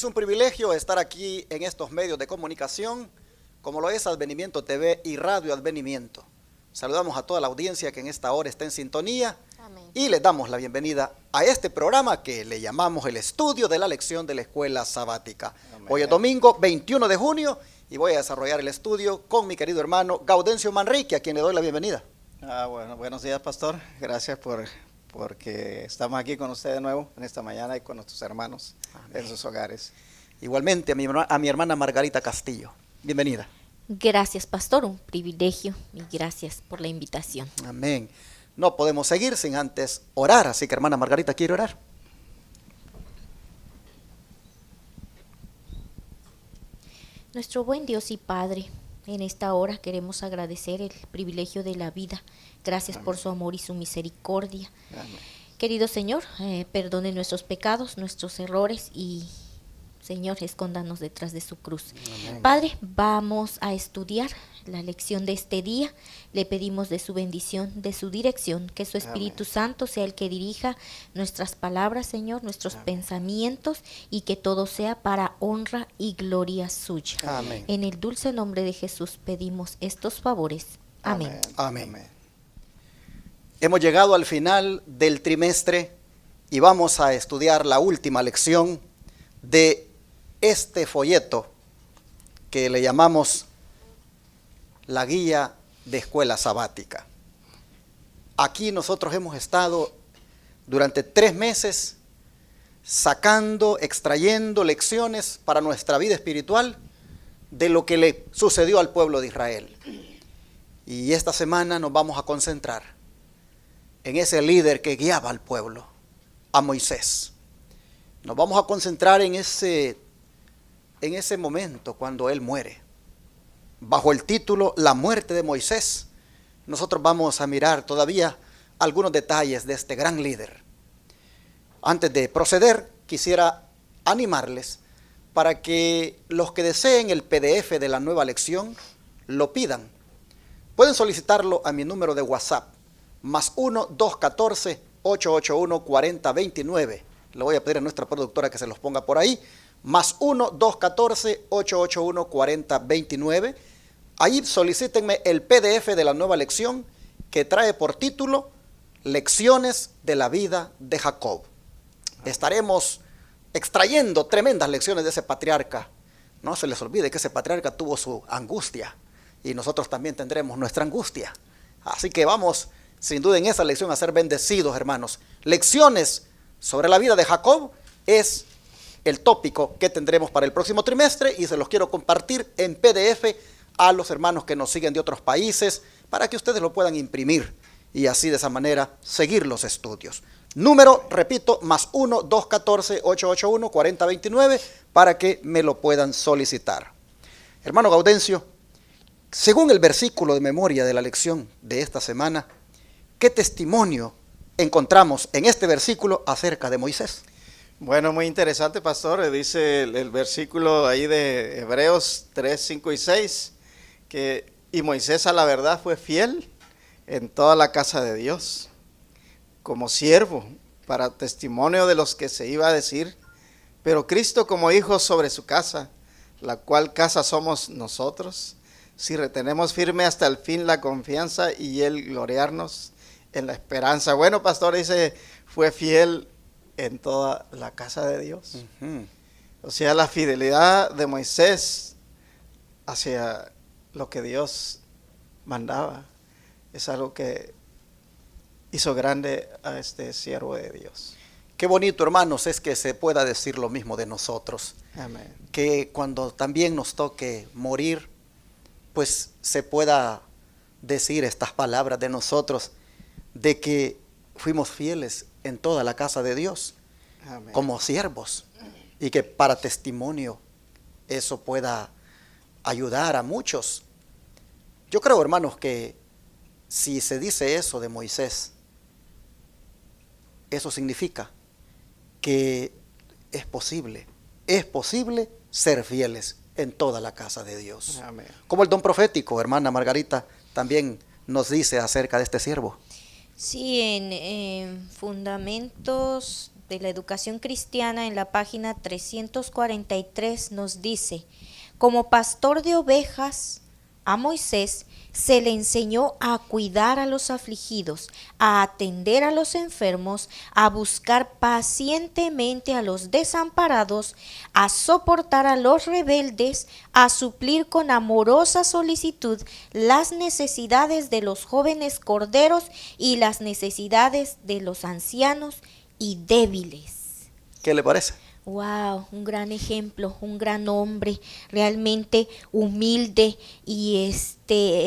un privilegio estar aquí en estos medios de comunicación, como lo es Advenimiento TV y Radio Advenimiento. Saludamos a toda la audiencia que en esta hora está en sintonía. Amén. Y les damos la bienvenida a este programa que le llamamos el estudio de la lección de la escuela sabática. Amén. Hoy es domingo 21 de junio y voy a desarrollar el estudio con mi querido hermano Gaudencio Manrique, a quien le doy la bienvenida. Bueno, buenos días, pastor. Gracias porque estamos aquí con usted de nuevo en esta mañana y con nuestros hermanos. Amén. En sus hogares. Igualmente a mi hermana Margarita Castillo. Bienvenida. Gracias, pastor, un privilegio y gracias por la invitación. Amén. No podemos seguir sin antes orar, así que hermana Margarita, ¿quiere orar? Nuestro buen Dios y Padre, en esta hora queremos agradecer el privilegio de la vida. Gracias Amén. Por su amor y su misericordia. Amén. Querido Señor, perdone nuestros pecados, nuestros errores y, Señor, escóndanos detrás de su cruz. Amén. Padre, vamos a estudiar la lección de este día. Le pedimos de su bendición, de su dirección, que su Espíritu Amén. Santo sea el que dirija nuestras palabras, Señor, nuestros Amén. Pensamientos, y que todo sea para honra y gloria suya. Amén. En el dulce nombre de Jesús pedimos estos favores. Amén. Amén. Amén. Hemos llegado al final del trimestre y vamos a estudiar la última lección de este folleto que le llamamos la guía de escuela sabática. Aquí nosotros hemos estado durante 3 meses sacando, extrayendo lecciones para nuestra vida espiritual de lo que le sucedió al pueblo de Israel. Y esta semana nos vamos a concentrar en ese líder que guiaba al pueblo, a Moisés. Nos vamos a concentrar en ese momento cuando él muere. Bajo el título La muerte de Moisés, nosotros vamos a mirar todavía algunos detalles de este gran líder. Antes de proceder, quisiera animarles para que los que deseen el PDF de la nueva lección lo pidan. Pueden solicitarlo a mi número de WhatsApp, +1 214 881 4029. Le voy a pedir a nuestra productora que se los ponga por ahí. +1 214 881 4029. Ahí solicítenme el PDF de la nueva lección que trae por título Lecciones de la vida de Jacob. Estaremos extrayendo tremendas lecciones de ese patriarca. No se les olvide que ese patriarca tuvo su angustia y nosotros también tendremos nuestra angustia. Así que vamos, sin duda, en esa lección a ser bendecidos, hermanos. Lecciones sobre la vida de Jacob es el tópico que tendremos para el próximo trimestre y se los quiero compartir en PDF a los hermanos que nos siguen de otros países para que ustedes lo puedan imprimir y así de esa manera seguir los estudios. Número, repito, +1 214 881 4029 para que me lo puedan solicitar. Hermano Gaudencio, según el versículo de memoria de la lección de esta semana, ¿qué testimonio encontramos en este versículo acerca de Moisés? Bueno, muy interesante, pastor. Dice el versículo ahí de Hebreos 3, 5 y 6, y Moisés a la verdad fue fiel en toda la casa de Dios, como siervo, para testimonio de los que se iba a decir, pero Cristo como hijo sobre su casa, la cual casa somos nosotros, si retenemos firme hasta el fin la confianza y el gloriarnos en la esperanza. Bueno, pastor, dice, fue fiel en toda la casa de Dios. O sea, la fidelidad de Moisés hacia lo que Dios mandaba es algo que hizo grande a este siervo de Dios. Qué bonito, hermanos, es que se pueda decir lo mismo de nosotros. Amén. Que cuando también nos toque morir, pues se pueda decir estas palabras de nosotros, de que fuimos fieles en toda la casa de Dios. Amén. Como siervos, y que para testimonio eso pueda ayudar a muchos. Yo creo, hermanos, que si se dice eso de Moisés, eso significa que es posible ser fieles en toda la casa de Dios. Amén. Como el don profético, hermana Margarita, también nos dice acerca de este siervo. Sí, en Fundamentos de la educación cristiana en la página 343 nos dice: como pastor de ovejas, a Moisés se le enseñó a cuidar a los afligidos, a atender a los enfermos, a buscar pacientemente a los desamparados, a soportar a los rebeldes, a suplir con amorosa solicitud las necesidades de los jóvenes corderos y las necesidades de los ancianos y débiles. ¿Qué le parece? Wow, un gran ejemplo, un gran hombre, realmente humilde. Y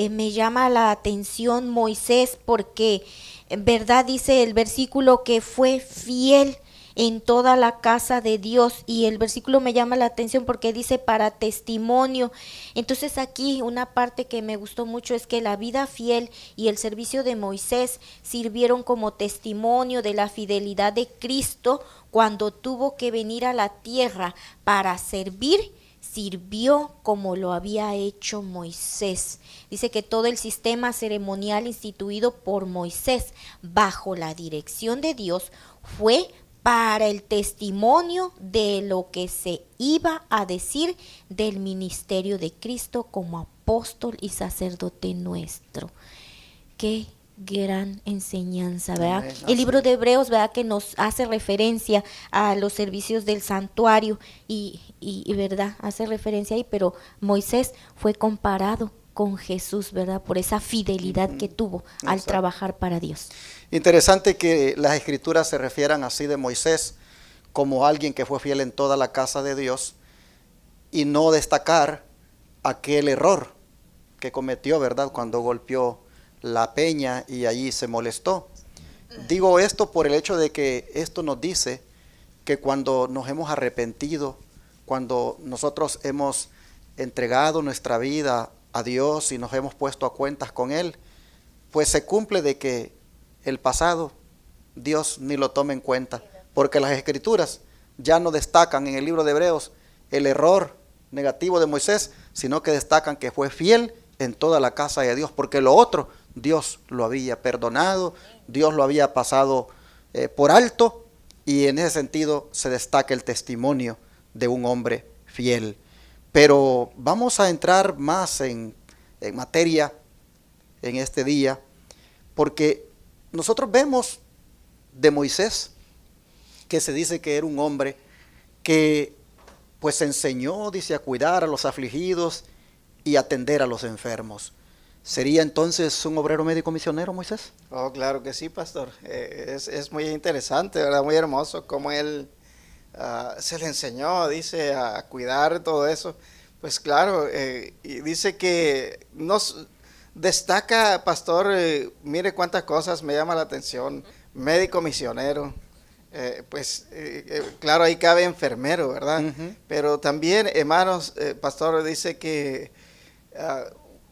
me llama la atención Moisés porque en verdad dice el versículo que fue fiel en toda la casa de Dios, y el versículo me llama la atención porque dice para testimonio. Entonces aquí una parte que me gustó mucho es que la vida fiel y el servicio de Moisés sirvieron como testimonio de la fidelidad de Cristo cuando tuvo que venir a la tierra para servir. Sirvió como lo había hecho Moisés. Dice que todo el sistema ceremonial instituido por Moisés bajo la dirección de Dios fue para el testimonio de lo que se iba a decir del ministerio de Cristo como apóstol y sacerdote nuestro. Qué gran enseñanza, ¿verdad? Amén, El libro de Hebreos, ¿verdad?, que nos hace referencia a los servicios del santuario y ¿verdad?, hace referencia ahí, pero Moisés fue comparado con Jesús, ¿verdad?, por esa fidelidad que tuvo al Exacto. trabajar para Dios. Interesante que las escrituras se refieran así de Moisés como alguien que fue fiel en toda la casa de Dios, y no destacar aquel error que cometió, ¿verdad?, cuando golpeó la peña y allí se molestó. Digo esto por el hecho de que esto nos dice que cuando nos hemos arrepentido, cuando nosotros hemos entregado nuestra vida a Dios y nos hemos puesto a cuentas con Él, pues se cumple de que el pasado Dios ni lo toma en cuenta, porque las escrituras ya no destacan en el libro de Hebreos el error negativo de Moisés, sino que destacan que fue fiel en toda la casa de Dios, porque lo otro Dios lo había perdonado, Dios lo había pasado por alto, y en ese sentido se destaca el testimonio de un hombre fiel. Pero vamos a entrar más en materia en este día, porque nosotros vemos de Moisés que se dice que era un hombre que pues enseñó, dice, a cuidar a los afligidos y atender a los enfermos. ¿Sería entonces un obrero médico misionero, Moisés? Oh, claro que sí, pastor. Es muy interesante, ¿verdad? Muy hermoso cómo él se le enseñó, dice, a cuidar todo eso. Pues claro, y dice que nos destaca, pastor, mire cuántas cosas me llama la atención. Médico misionero, claro, ahí cabe enfermero, ¿verdad? Uh-huh. Pero también, hermanos, pastor, dice que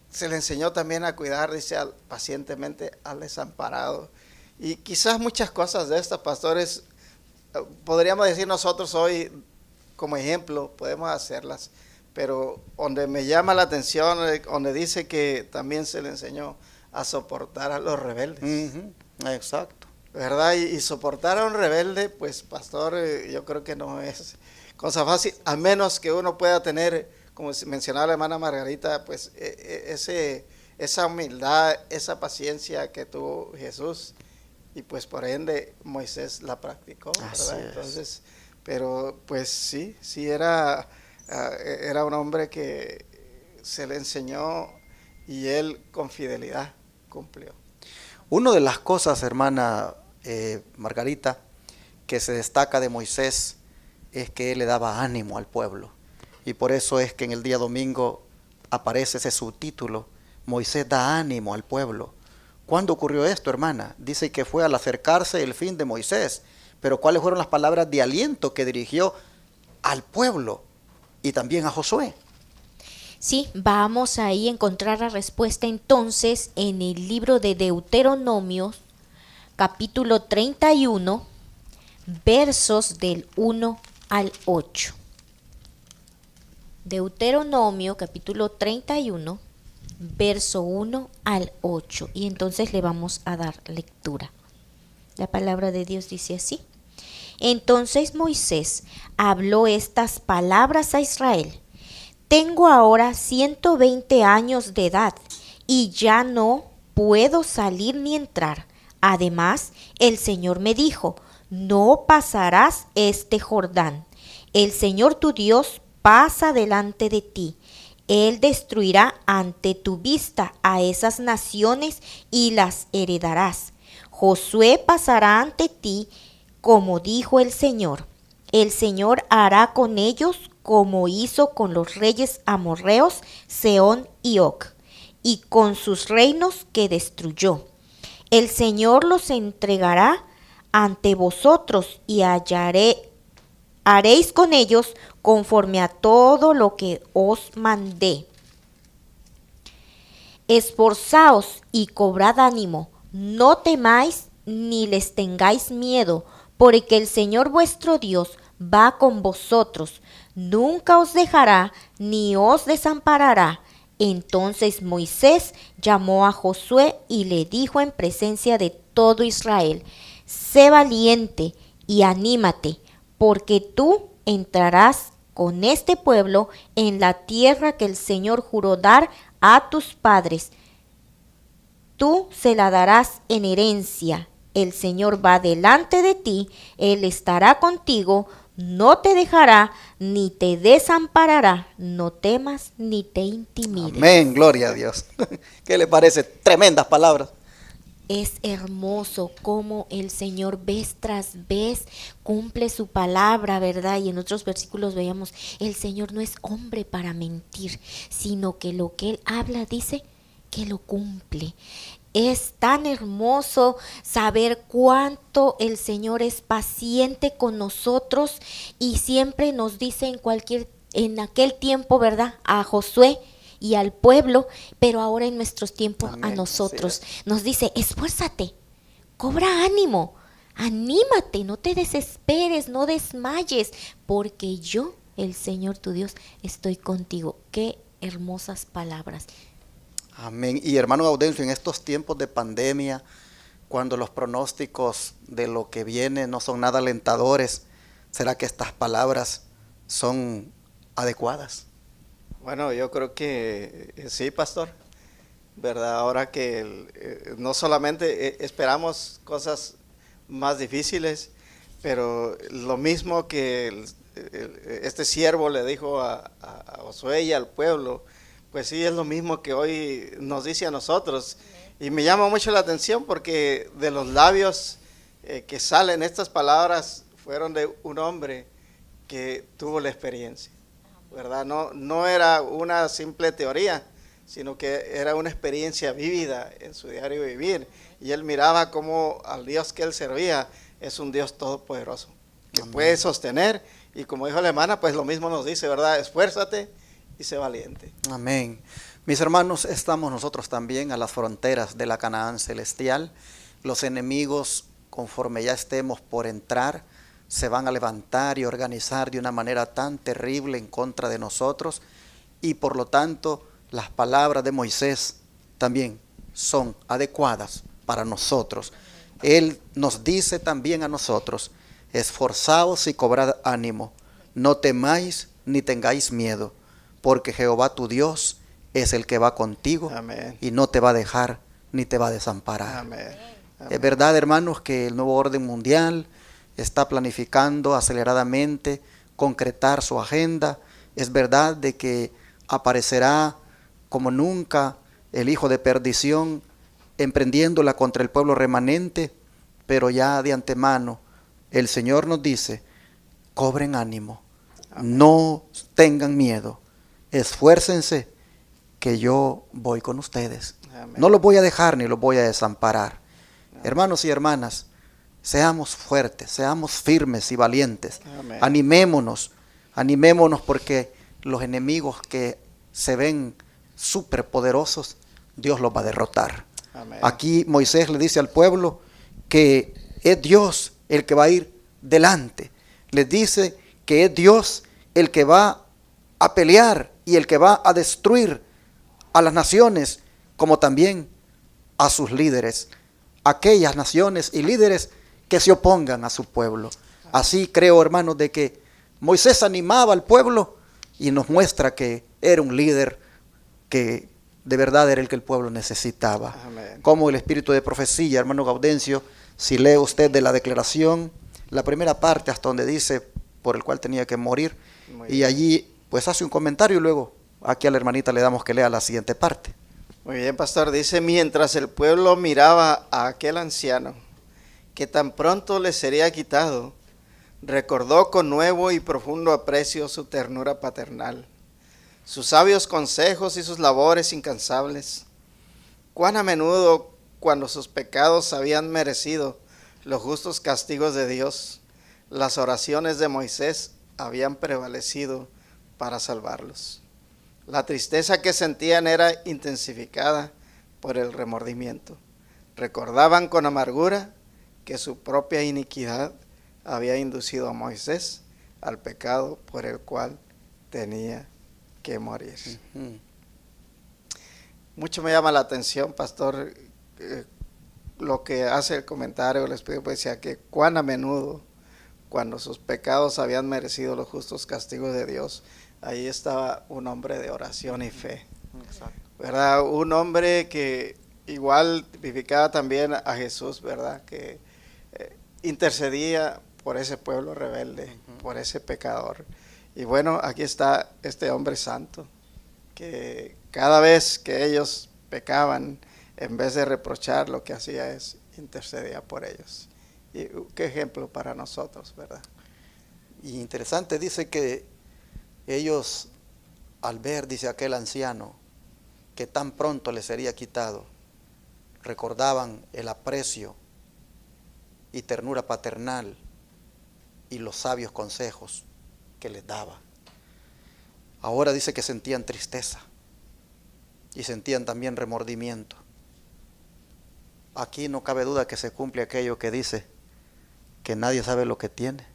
se le enseñó también a cuidar, dice, pacientemente al desamparado. Y quizás muchas cosas de estas, pastores, podríamos decir nosotros hoy como ejemplo, podemos hacerlas. Pero donde me llama la atención, donde dice que también se le enseñó a soportar a los rebeldes. Uh-huh. Exacto. ¿Verdad? Y soportar a un rebelde, pues, pastor, yo creo que no es cosa fácil, a menos que uno pueda tener, como mencionaba la hermana Margarita, pues esa humildad, esa paciencia que tuvo Jesús, y pues por ende Moisés la practicó, ¿verdad? Entonces, pero pues sí era un hombre que se le enseñó y él con fidelidad cumplió. Una de las cosas, hermana Margarita, que se destaca de Moisés es que él le daba ánimo al pueblo. Y por eso es que en el día domingo aparece ese subtítulo, Moisés da ánimo al pueblo. ¿Cuándo ocurrió esto, hermana? Dice que fue al acercarse el fin de Moisés. Pero ¿cuáles fueron las palabras de aliento que dirigió al pueblo y también a Josué? Sí, vamos ahí a encontrar la respuesta entonces en el libro de Deuteronomio, capítulo 31, versos del 1 al 8. Deuteronomio, capítulo 31, verso 1 al 8. Y entonces le vamos a dar lectura. La palabra de Dios dice así: Entonces Moisés habló estas palabras a Israel. Tengo ahora 120 años de edad y ya no puedo salir ni entrar. Además, el Señor me dijo, no pasarás este Jordán. El Señor tu Dios pasa delante de ti. Él destruirá ante tu vista a esas naciones y las heredarás. Josué pasará ante ti, como dijo el Señor. El Señor hará con ellos como hizo con los reyes amorreos, Sehón y Og, y con sus reinos que destruyó. El Señor los entregará ante vosotros y haréis con ellos conforme a todo lo que os mandé. Esforzaos y cobrad ánimo, no temáis ni les tengáis miedo, porque el Señor vuestro Dios va con vosotros, nunca os dejará ni os desamparará. Entonces Moisés llamó a Josué y le dijo en presencia de todo Israel, sé valiente y anímate, porque tú entrarás con este pueblo en la tierra que el Señor juró dar a tus padres. Tú se la darás en herencia. El Señor va delante de ti, Él estará contigo, no te dejará ni te desamparará. No temas ni te intimides. Amén, gloria a Dios. ¿Qué le parece? Tremendas palabras. Es hermoso cómo el Señor vez tras vez cumple su palabra, ¿verdad? Y en otros versículos veíamos, el Señor no es hombre para mentir, sino que lo que Él habla dice que lo cumple. Es tan hermoso saber cuánto el Señor es paciente con nosotros y siempre nos dice en aquel tiempo, ¿verdad? A Josué y al pueblo, pero ahora en nuestros tiempos Amén, a nosotros. Nos dice, esfuérzate, cobra ánimo, anímate, no te desesperes, no desmayes, porque yo, el Señor tu Dios, estoy contigo. Qué hermosas palabras. Amén. Y hermano Gaudencio, en estos tiempos de pandemia, cuando los pronósticos de lo que viene no son nada alentadores, ¿será que estas palabras son adecuadas? Bueno, yo creo que sí, pastor, ¿verdad? Ahora que no solamente esperamos cosas más difíciles, pero lo mismo que este siervo le dijo a Josué y al pueblo, pues sí, es lo mismo que hoy nos dice a nosotros. Y me llama mucho la atención porque de los labios que salen estas palabras fueron de un hombre que tuvo la experiencia, ¿verdad? No era una simple teoría, sino que era una experiencia vívida en su diario vivir. Y él miraba cómo al Dios que él servía es un Dios todopoderoso, que Amén. puede sostener. Y como dijo la hermana, pues lo mismo nos dice, ¿verdad? Esfuérzate y sé valiente. Amén. Mis hermanos, estamos nosotros también a las fronteras de la Canaán celestial. Los enemigos, conforme ya estemos por entrar, se van a levantar y organizar de una manera tan terrible en contra de nosotros, y por lo tanto las palabras de Moisés también son adecuadas para nosotros. Él nos dice también a nosotros, esforzaos y cobrad ánimo, no temáis ni tengáis miedo, porque Jehová tu Dios es el que va contigo. Amén. Y no te va a dejar ni te va a desamparar. Amén. Amén. Es verdad, hermanos, que el nuevo orden mundial está planificando aceleradamente concretar su agenda. Es verdad de que aparecerá como nunca el hijo de perdición emprendiéndola contra el pueblo remanente, pero ya de antemano el Señor nos dice, cobren ánimo, no tengan miedo, esfuércense que yo voy con ustedes. Amén. No los voy a dejar ni los voy a desamparar. Hermanos y hermanas, seamos fuertes, seamos firmes y valientes. Amén. Animémonos porque los enemigos que se ven superpoderosos, Dios los va a derrotar. Amén. Aquí Moisés le dice al pueblo que es Dios el que va a ir delante. Les dice que es Dios el que va a pelear y el que va a destruir a las naciones, como también a sus líderes, aquellas naciones y líderes que se opongan a su pueblo. Así creo, hermanos, de que Moisés animaba al pueblo y nos muestra que era un líder que de verdad era el que el pueblo necesitaba. Amén. Como el espíritu de profecía, hermano Gaudencio, si lee usted de la declaración, la primera parte hasta donde dice por el cual tenía que morir, Muy y bien. allí pues hace un comentario y luego aquí a la hermanita le damos que lea la siguiente parte. Muy bien, pastor. Dice, mientras el pueblo miraba a aquel anciano, que tan pronto le sería quitado, recordó con nuevo y profundo aprecio su ternura paternal, sus sabios consejos y sus labores incansables. Cuán a menudo, cuando sus pecados habían merecido los justos castigos de Dios, las oraciones de Moisés habían prevalecido para salvarlos. La tristeza que sentían era intensificada por el remordimiento. Recordaban con amargura que su propia iniquidad había inducido a Moisés al pecado por el cual tenía que morir. Mucho me llama la atención, pastor, lo que hace el comentario del Espíritu, pues decía que cuán a menudo, cuando sus pecados habían merecido los justos castigos de Dios, ahí estaba un hombre de oración y fe. Exacto. ¿Verdad? Un hombre que igual tipificaba también a Jesús, ¿verdad? Que intercedía por ese pueblo rebelde, por ese pecador. Y bueno, aquí está este hombre santo, que cada vez que ellos pecaban, en vez de reprochar, lo que hacía es intercedía por ellos. Y qué ejemplo para nosotros, ¿verdad? Y interesante, dice que ellos, al ver, dice aquel anciano, que tan pronto le sería quitado, recordaban el aprecio y ternura paternal y los sabios consejos que les daba. Ahora dice que sentían tristeza y sentían también remordimiento. Aquí no cabe duda que se cumple aquello que dice que nadie sabe lo que tiene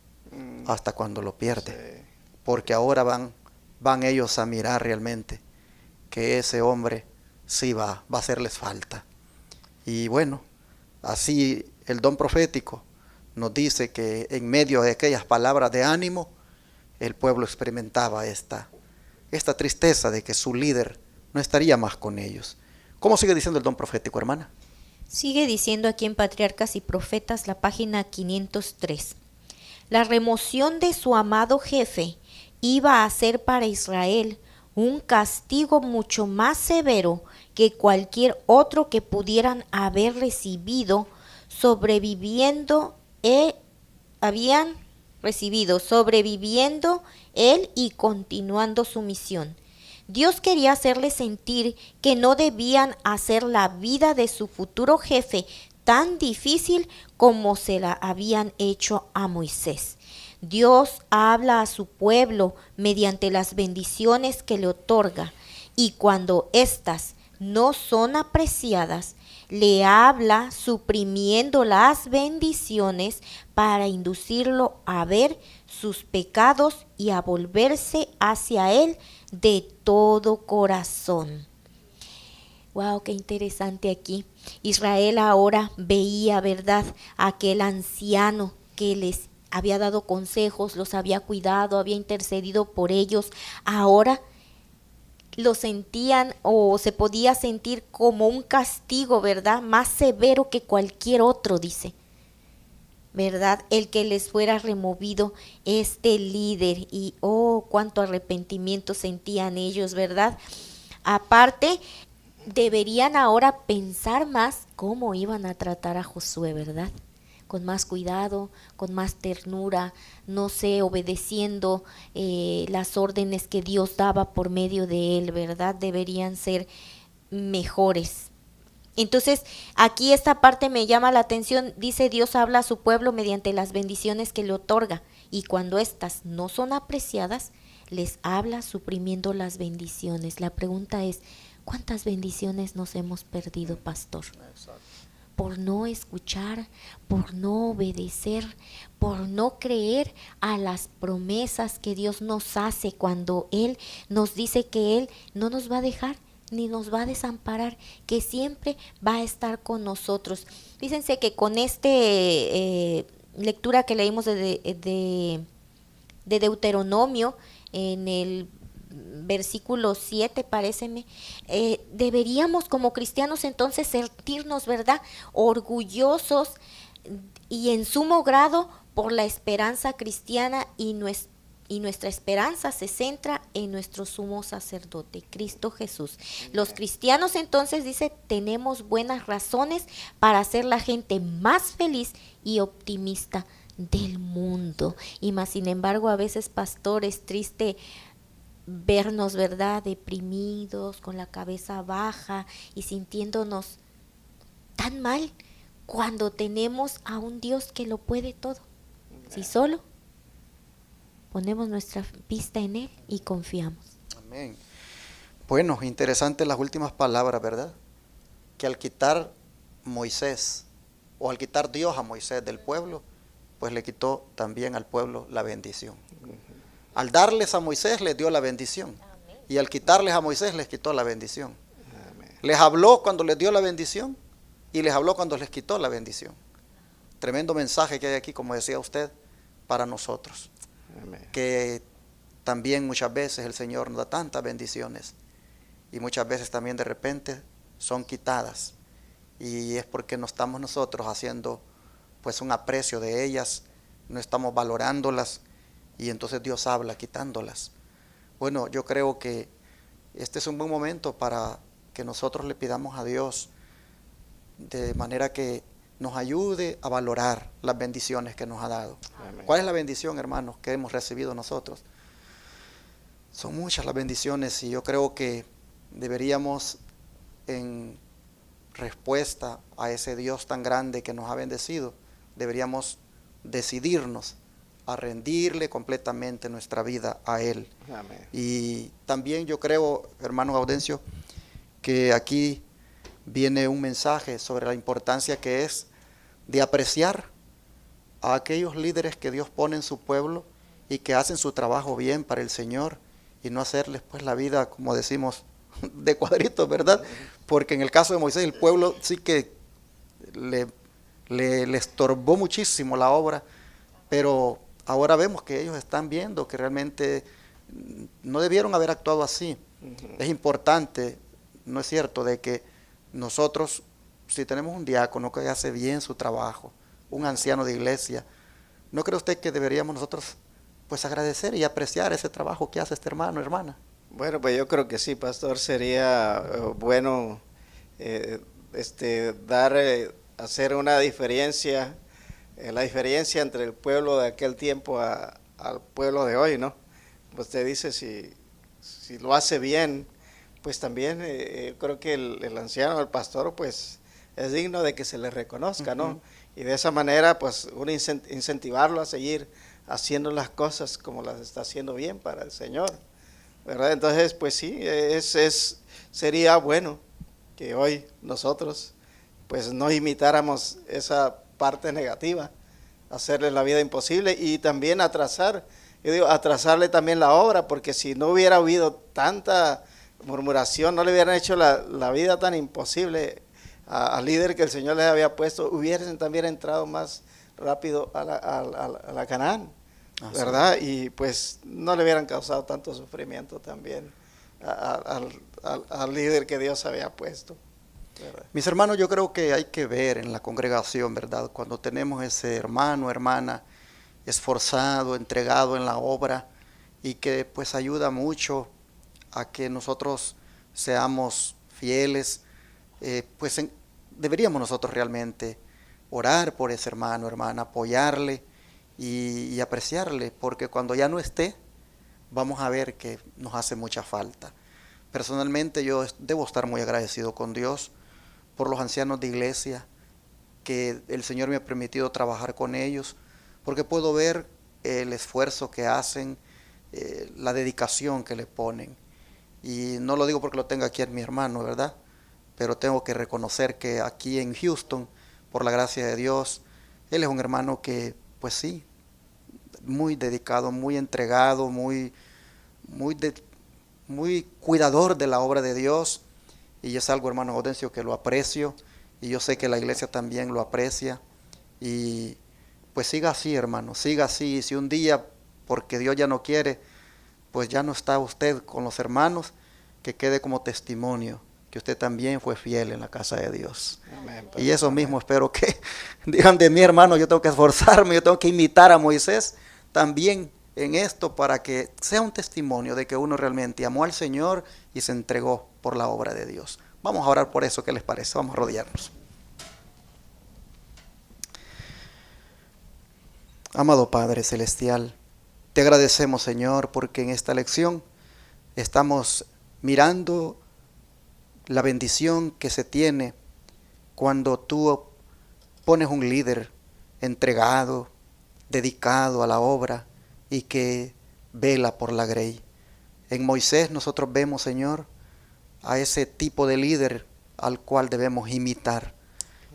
hasta cuando lo pierde. Sí. Porque ahora van ellos a mirar realmente que ese hombre sí va a hacerles falta. Y bueno, así el don profético nos dice que en medio de aquellas palabras de ánimo, el pueblo experimentaba esta tristeza de que su líder no estaría más con ellos. ¿Cómo sigue diciendo el don profético, hermana? Sigue diciendo aquí en Patriarcas y Profetas, la página 503. La remoción de su amado jefe iba a ser para Israel un castigo mucho más severo que cualquier otro que pudieran haber recibido, sobreviviendo él y continuando su misión. Dios quería hacerles sentir que no debían hacer la vida de su futuro jefe tan difícil como se la habían hecho a Moisés. Dios habla a su pueblo mediante las bendiciones que le otorga, y cuando éstas no son apreciadas, le habla suprimiendo las bendiciones para inducirlo a ver sus pecados y a volverse hacia él de todo corazón. Wow, qué interesante aquí. Israel ahora veía, ¿verdad?, a aquel anciano que les había dado consejos, los había cuidado, había intercedido por ellos. Ahora lo sentían o se podía sentir como un castigo, ¿verdad?, más severo que cualquier otro, dice, ¿verdad?, el que les fuera removido este líder. Y oh, cuánto arrepentimiento sentían ellos, ¿verdad? Aparte, deberían ahora pensar más cómo iban a tratar a Josué, ¿verdad? Con más cuidado, con más ternura, no sé, obedeciendo las órdenes que Dios daba por medio de él, ¿verdad? Deberían ser mejores. Entonces, aquí esta parte me llama la atención. Dice, Dios habla a su pueblo mediante las bendiciones que le otorga, y cuando éstas no son apreciadas, les habla suprimiendo las bendiciones. La pregunta es, ¿cuántas bendiciones nos hemos perdido, pastor? Por no escuchar, por no obedecer, por no creer a las promesas que Dios nos hace cuando Él nos dice que Él no nos va a dejar ni nos va a desamparar, que siempre va a estar con nosotros. Fíjense que con este lectura que leímos de Deuteronomio, en el versículo 7, paréceme, deberíamos como cristianos entonces sentirnos, ¿verdad?, orgullosos y en sumo grado por la esperanza cristiana, y nuestra esperanza se centra en nuestro sumo sacerdote, Cristo Jesús. Los cristianos entonces, dice, tenemos buenas razones para ser la gente más feliz y optimista del mundo. Y más sin embargo, a veces, pastor, es triste vernos, ¿verdad?, deprimidos, con la cabeza baja y sintiéndonos tan mal cuando tenemos a un Dios que lo puede todo. Si solo ponemos nuestra vista en Él y confiamos. Amén. Bueno, interesantes las últimas palabras, ¿verdad? Que al quitar Moisés, o al quitar Dios a Moisés del pueblo, pues le quitó también al pueblo la bendición. Al darles a Moisés les dio la bendición. Y al quitarles a Moisés les quitó la bendición. Les habló cuando les dio la bendición y les habló cuando les quitó la bendición. Tremendo mensaje que hay aquí, como decía usted, para nosotros. Amén. Que también muchas veces el Señor nos da tantas bendiciones y muchas veces también de repente son quitadas, y es porque no estamos nosotros haciendo pues un aprecio de ellas, no estamos valorándolas, y entonces Dios habla quitándolas. Bueno, yo creo que este es un buen momento para que nosotros le pidamos a Dios de manera que nos ayude a valorar las bendiciones que nos ha dado. Amén. ¿Cuál es la bendición, hermanos, que hemos recibido nosotros? Son muchas las bendiciones, y yo creo que deberíamos, en respuesta a ese Dios tan grande que nos ha bendecido, deberíamos decidirnos a rendirle completamente nuestra vida a Él. Amén. Y también yo creo, hermano Gaudencio, que aquí viene un mensaje sobre la importancia que es de apreciar a aquellos líderes que Dios pone en su pueblo y que hacen su trabajo bien para el Señor, y no hacerles pues la vida, como decimos, de cuadritos, ¿verdad? Porque en el caso de Moisés, el pueblo sí que le estorbó muchísimo la obra, pero ahora vemos que ellos están viendo que realmente no debieron haber actuado así. Es importante, ¿no es cierto?, de que nosotros, si tenemos un diácono que hace bien su trabajo, un anciano de iglesia, ¿no cree usted que deberíamos nosotros pues agradecer y apreciar ese trabajo que hace este hermano, hermana? Bueno, pues yo creo que sí, pastor, sería bueno hacer una diferencia, la diferencia entre el pueblo de aquel tiempo al pueblo de hoy, ¿no? Usted dice, si lo hace bien, pues también creo que el anciano, el pastor, pues es digno de que se le reconozca, ¿no? Y de esa manera, pues uno incentivarlo a seguir haciendo las cosas como las está haciendo bien para el Señor, ¿verdad? Entonces, pues sí, sería bueno que hoy nosotros, pues no imitáramos esa parte negativa, hacerle la vida imposible y también atrasarle también la obra, porque si no hubiera habido tanta murmuración, no le hubieran hecho la vida tan imposible al líder que el Señor les había puesto, hubiesen también entrado más rápido a la Canaán, ¿verdad? Y pues no le hubieran causado tanto sufrimiento también al líder que Dios había puesto, ¿verdad? Mis hermanos, yo creo que hay que ver en la congregación, ¿verdad?, cuando tenemos ese hermano, hermana esforzado, entregado en la obra, y que pues ayuda mucho a que nosotros seamos fieles, deberíamos nosotros realmente orar por ese hermano, hermana, apoyarle y apreciarle, porque cuando ya no esté, vamos a ver que nos hace mucha falta. Personalmente yo debo estar muy agradecido con Dios por los ancianos de iglesia, que el Señor me ha permitido trabajar con ellos, porque puedo ver el esfuerzo que hacen, la dedicación que le ponen. Y no lo digo porque lo tenga aquí en mi hermano, ¿verdad? Pero tengo que reconocer que aquí en Houston, por la gracia de Dios, él es un hermano que, pues sí, muy dedicado, muy entregado, muy cuidador de la obra de Dios. Y es algo, hermano Gaudencio, que lo aprecio, y yo sé que la iglesia también lo aprecia. Y pues siga así, hermano, siga así. Y si un día, porque Dios ya no quiere, pues ya no está usted con los hermanos, que quede como testimonio que usted también fue fiel en la casa de Dios. Amén, Y eso mismo espero que digan de mí, hermano. Yo tengo que esforzarme, yo tengo que imitar a Moisés también en esto, para que sea un testimonio de que uno realmente amó al Señor y se entregó por la obra de Dios. Vamos a orar por eso, ¿qué les parece? Vamos a rodearnos. Amado Padre Celestial, te agradecemos, Señor, porque en esta lección estamos mirando la bendición que se tiene cuando tú pones un líder entregado, dedicado a la obra y que vela por la grey. En Moisés nosotros vemos, Señor, a ese tipo de líder al cual debemos imitar.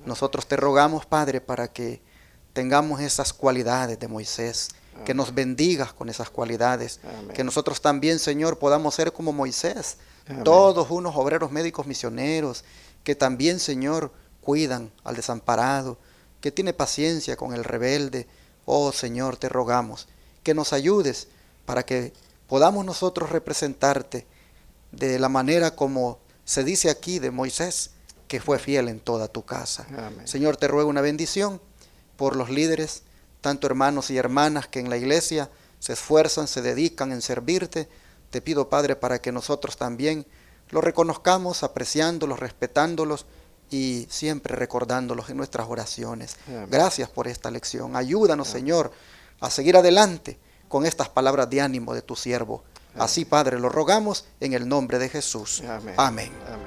Nosotros te rogamos, Padre, para que tengamos esas cualidades de Moisés, que nos bendigas con esas cualidades, Amén. que nosotros también, Señor, podamos ser como Moisés, Amén. todos unos obreros médicos misioneros, que también, Señor, cuidan al desamparado, que tiene paciencia con el rebelde. Oh Señor, te rogamos que nos ayudes para que podamos nosotros representarte de la manera como se dice aquí de Moisés, que fue fiel en toda tu casa. Amén. Señor, te ruego una bendición por los líderes, tanto hermanos y hermanas que en la iglesia se esfuerzan, se dedican en servirte. Te pido, Padre, para que nosotros también los reconozcamos, apreciándolos, respetándolos y siempre recordándolos en nuestras oraciones. Amén. Gracias por esta lección. Ayúdanos, Señor, a seguir adelante con estas palabras de ánimo de tu siervo. Así, Padre, lo rogamos en el nombre de Jesús. Amén. Amén. Amén.